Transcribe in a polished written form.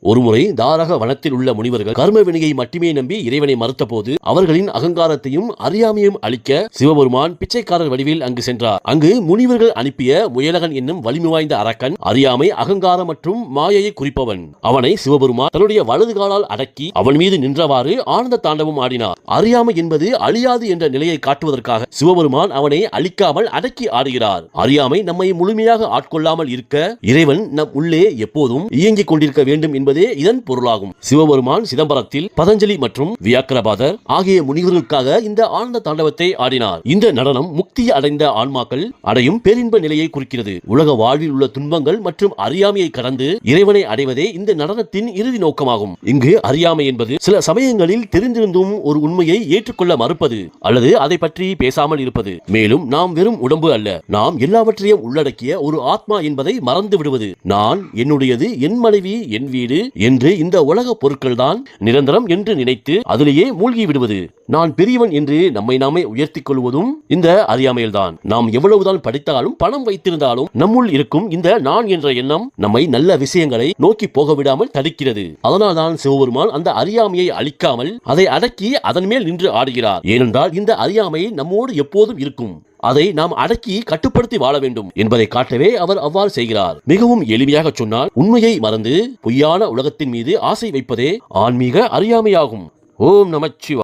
ஒருமுறை தாரக வனத்தில் உள்ள முனிவர்கள் கர்ம வினையை மட்டுமே நம்பி இறைவனை மறுத்த போது அவர்களின் அகங்காரத்தையும் அறியாமையும் அளிக்க சிவபெருமான் பிச்சைக்காரர் வடிவில் அங்கு சென்றார். அங்கு முனிவர்கள் அனுப்பிய முயலகன் என்னும் வலிமை வாய்ந்த அரக்கன் அறியாமை, அகங்காரம் மற்றும் மாயையை குறிப்பவன். அவனை சிவபெருமான் தன்னுடைய வலது காலால் அடக்கி அவன் மீது நின்றவாறு ஆனந்த தாண்டவம் ஆடினார். அறியாமை என்பது அழியாது என்ற நிலையை காட்டுவதற்காக சிவபெருமான் அவனை அழிக்காமல் அடக்கி ஆடுகிறார். அறியாமை நம்மை முழுமையாக ஆட்கொள்ளாமல் இருக்க இறைவன் நம் உள்ளே எப்போதும் இயங்கிக் கொண்டிருக்க வேண்டும் என்பதே இதன் பொருளாகும். சிவபெருமான் சிதம்பரத்தில் பதஞ்சலி மற்றும் வியாக்கிரபாதர் ஆகிய முனிவர்களுக்காக இந்த ஆனந்த தாண்டவத்தை ஆடினார். இந்த நடனம் முக்தி அடைந்த ஆன்மாக்கள் அடையும் பேரின்ப நிலையை குறிக்கிறது. உலக வாழ்வில் உள்ள துன்பங்கள் மற்றும் அறியாமையை கடந்து இறைவனை அடைவதே இந்த நடனத்தின் இறுதி நோக்கமாகும். இங்கு அறியாமை என்பது சில சமயங்களில் தெரிந்திருந்தும் ஒரு உண்மையை ஏற்றுக்கொள்ள மறுப்பது அல்லது அதை பற்றி பேசாமல் இருப்பது. மேலும் நாம் வெறும் உடம்பு அல்ல, நாம் எல்லாவற்றையும் உள்ளடக்கிய ஒரு ஆத்மா என்பதை மறந்து விடுவது. நான், என்னுடையது, என் மனைவி, என் வீடு என்று இந்த உலக பொருட்கள் தான் நிரந்தரம் என்று நினைத்து அதிலேயே மூழ்கி விடுவது. நான் பெரியவன் என்று நம்மை நாமே உயர்த்திக் கொள்வதும் இந்த அறியாமையில்தான். நாம் எவ்வளவுதான் படித்தாலும் பணம் வைத்திருந்தாலும் நம்முள் இருக்கும் இந்த நான் என்ற எண்ணம் நம்மை நல்ல விஷயங்களை நோக்கி போக விடாமல் தடுக்கிறது. அதனால்தான் சிவபெருமான் அந்த அறியாமையை அழிக்காமல் அதை அடக்கி அதன் மேல் நின்று ஆடுகிறார். ஏனென்றால் இந்த அறியாமை நம்மோடு எப்போதும் இருக்கும். அதை நாம் அடக்கி கட்டுப்படுத்தி வாழ வேண்டும் என்பதை காட்டவே அவர் அவ்வாறு செய்கிறார். மிகவும் எளிமையாக சொன்னால், உண்மையை மறந்து பொய்யான உலகத்தின் மீது ஆசை வைப்பதே ஆன்மீக அறியாமையாகும். ஓம் நமச்சிவாய.